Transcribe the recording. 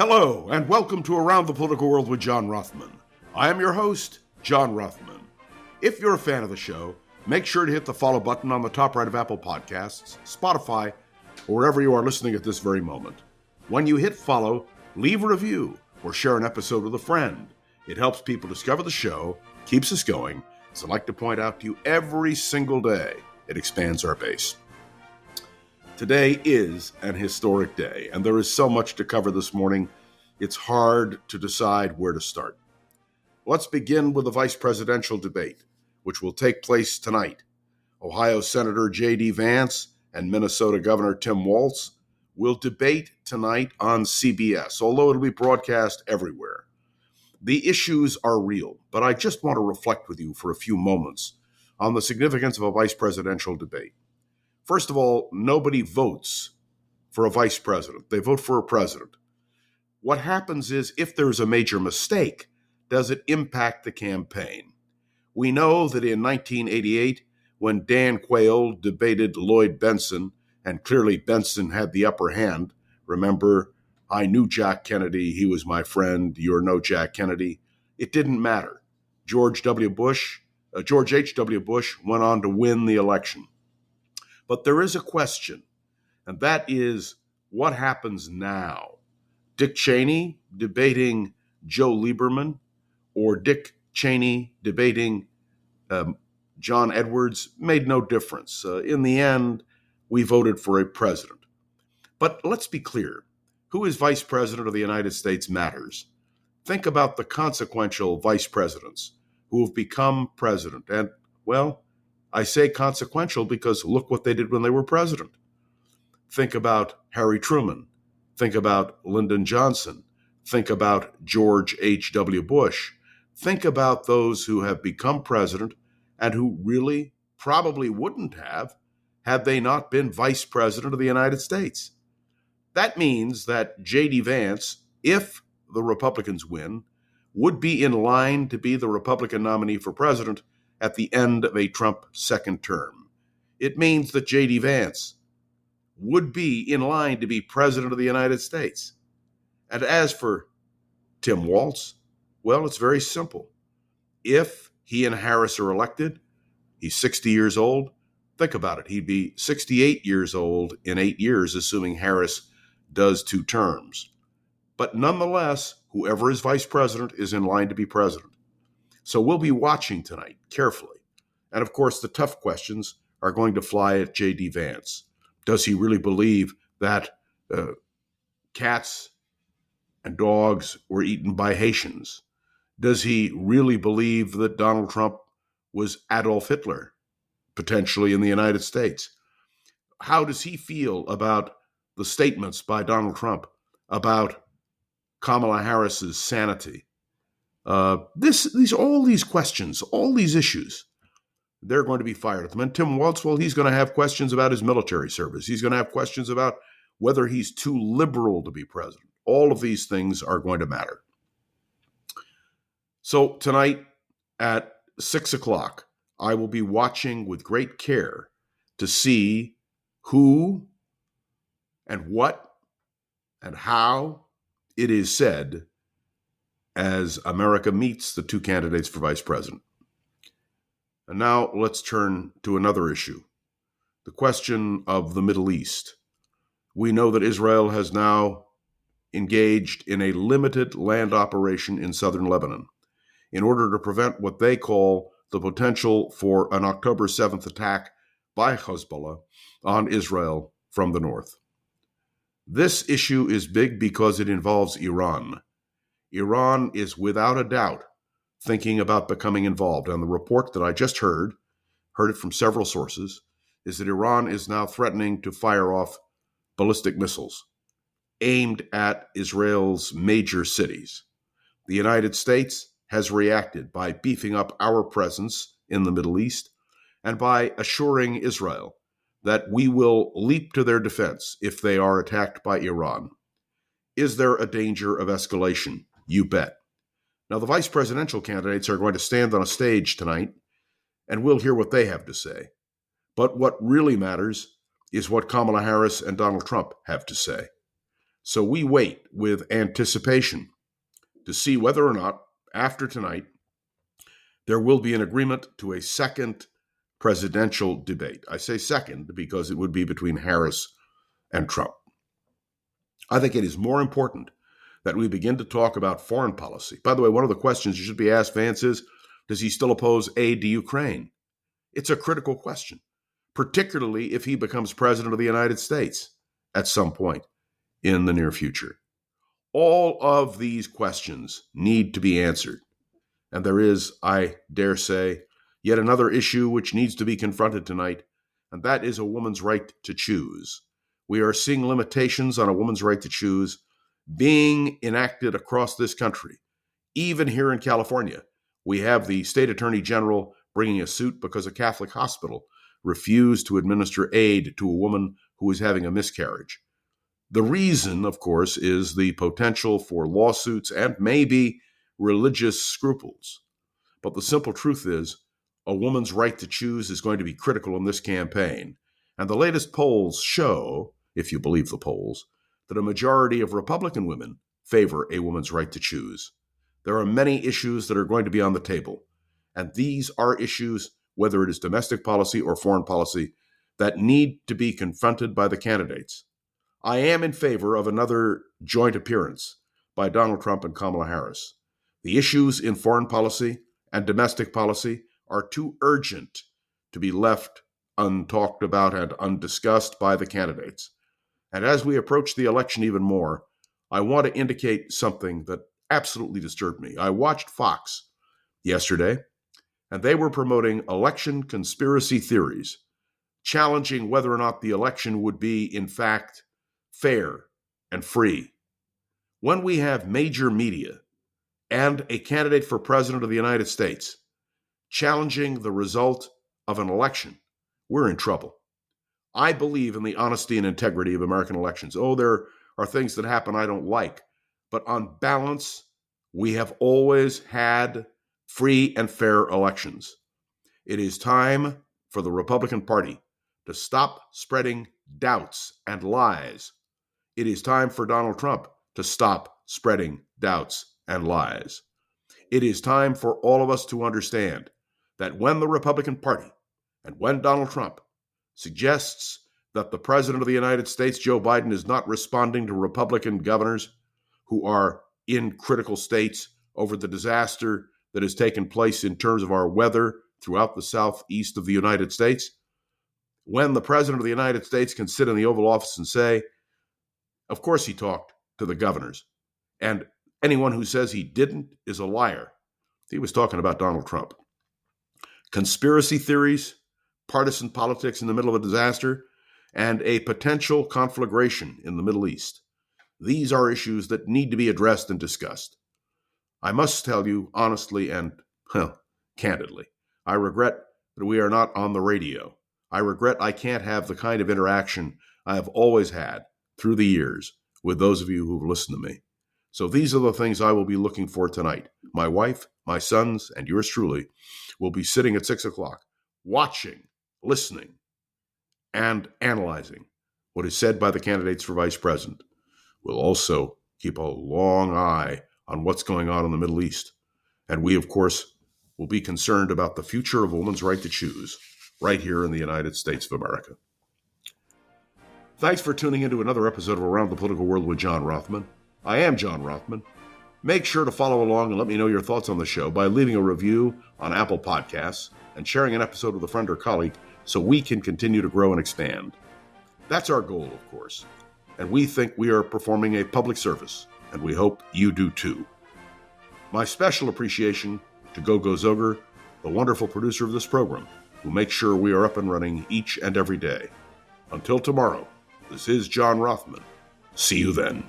Hello, and welcome to Around the Political World with John Rothman. I am your host, John Rothman. If you're a fan of the show, make sure to hit the follow button on the top right of Apple Podcasts, Spotify, or wherever you are listening at this very moment. When you hit follow, leave a review or share an episode with a friend. It helps people discover the show, keeps us going, as I like to point out to you every single day, it expands our base. Today is an historic day, and there is so much to cover this morning, it's hard to decide where to start. Let's begin with the vice presidential debate, which will take place tonight. Ohio Senator J.D. Vance and Minnesota Governor Tim Walz will debate tonight on CBS, although it'll be broadcast everywhere. The issues are real, but I just want to reflect with you for a few moments on the significance of a vice presidential debate. First of all, nobody votes for a vice president. They vote for a president. What happens is, if there's a major mistake, does it impact the campaign? We know that in 1988, when Dan Quayle debated Lloyd Bentsen, and clearly Bentsen had the upper hand, remember, I knew Jack Kennedy, he was my friend, you're no Jack Kennedy, it didn't matter. George H.W. Bush went on to win the election. But there is a question, and that is, what happens now? Dick Cheney debating Joe Lieberman, or Dick Cheney debating John Edwards made no difference. In the end, we voted for a president. But let's be clear, who is vice president of the United States matters. Think about the consequential vice presidents who have become president. And, well, I say consequential because look what they did when they were president. Think about Harry Truman. Think about Lyndon Johnson. Think about George H.W. Bush. Think about those who have become president and who really probably wouldn't have had they not been vice president of the United States. That means that J.D. Vance, if the Republicans win, would be in line to be the Republican nominee for president at the end of a Trump second term. It means that J.D. Vance would be in line to be president of the United States. And as for Tim Walz, well, it's very simple. If he and Harris are elected, he's 60 years old. Think about it. He'd be 68 years old in 8 years, assuming Harris does 2 terms. But nonetheless, whoever is vice president is in line to be president. So we'll be watching tonight carefully. And of course, the tough questions are going to fly at J.D. Vance. Does he really believe that cats and dogs were eaten by Haitians? Does he really believe that Donald Trump was Adolf Hitler, potentially in the United States? How does he feel about the statements by Donald Trump about Kamala Harris's sanity? All these questions, all these issues, they're going to be fired at them. And Tim Walz, well, he's going to have questions about his military service. He's going to have questions about whether he's too liberal to be president. All of these things are going to matter. So tonight at 6 o'clock, I will be watching with great care to see who and what and how it is said as America meets the 2 candidates for vice president. And now let's turn to another issue, the question of the Middle East. We know that Israel has now engaged in a limited land operation in southern Lebanon in order to prevent what they call the potential for an October 7th attack by Hezbollah on Israel from the north. This issue is big because it involves Iran. Iran is without a doubt thinking about becoming involved. And the report that I just heard it from several sources, is that Iran is now threatening to fire off ballistic missiles aimed at Israel's major cities. The United States has reacted by beefing up our presence in the Middle East and by assuring Israel that we will leap to their defense if they are attacked by Iran. Is there a danger of escalation? You bet. Now, the vice presidential candidates are going to stand on a stage tonight, and we'll hear what they have to say. But what really matters is what Kamala Harris and Donald Trump have to say. So we wait with anticipation to see whether or not, after tonight, there will be an agreement to a second presidential debate. I say second because it would be between Harris and Trump. I think it is more important that we begin to talk about foreign policy. By the way, one of the questions you should be asked, Vance, is, does he still oppose aid to Ukraine? It's a critical question, particularly if he becomes president of the United States at some point in the near future. All of these questions need to be answered. And there is, I dare say, yet another issue which needs to be confronted tonight, and that is a woman's right to choose. We are seeing limitations on a woman's right to choose being enacted across this country. Even here in California, we have the state attorney general bringing a suit because a Catholic hospital refused to administer aid to a woman who was having a miscarriage. The reason, of course, is the potential for lawsuits and maybe religious scruples. But the simple truth is, a woman's right to choose is going to be critical in this campaign. And the latest polls show, if you believe the polls, that a majority of Republican women favor a woman's right to choose. There are many issues that are going to be on the table. And these are issues, whether it is domestic policy or foreign policy, that need to be confronted by the candidates. I am in favor of another joint appearance by Donald Trump and Kamala Harris. The issues in foreign policy and domestic policy are too urgent to be left untalked about and undiscussed by the candidates. And as we approach the election even more, I want to indicate something that absolutely disturbed me. I watched Fox yesterday, and they were promoting election conspiracy theories, challenging whether or not the election would be, in fact, fair and free. When we have major media and a candidate for president of the United States challenging the result of an election, we're in trouble. I believe in the honesty and integrity of American elections. Oh, there are things that happen I don't like. But on balance, we have always had free and fair elections. It is time for the Republican Party to stop spreading doubts and lies. It is time for Donald Trump to stop spreading doubts and lies. It is time for all of us to understand that when the Republican Party and when Donald Trump suggests that the President of the United States, Joe Biden, is not responding to Republican governors who are in critical states over the disaster that has taken place in terms of our weather throughout the southeast of the United States, when the President of the United States can sit in the Oval Office and say, of course he talked to the governors, and anyone who says he didn't is a liar. He was talking about Donald Trump. Conspiracy theories, partisan politics in the middle of a disaster, and a potential conflagration in the Middle East. These are issues that need to be addressed and discussed. I must tell you honestly and, candidly, I regret that we are not on the radio. I regret I can't have the kind of interaction I have always had through the years with those of you who've listened to me. So these are the things I will be looking for tonight. My wife, my sons, and yours truly will be sitting at 6 o'clock, watching, listening, and analyzing what is said by the candidates for vice president. We'll also keep a long eye on what's going on in the Middle East. And we, of course, will be concerned about the future of a woman's right to choose right here in the United States of America. Thanks for tuning into another episode of Around the Political World with John Rothman. I am John Rothman. Make sure to follow along and let me know your thoughts on the show by leaving a review on Apple Podcasts and sharing an episode with a friend or colleague so we can continue to grow and expand. That's our goal, of course. And we think we are performing a public service, and we hope you do too. My special appreciation to Gogo Zoger, the wonderful producer of this program, who makes sure we are up and running each and every day. Until tomorrow, this is John Rothman. See you then.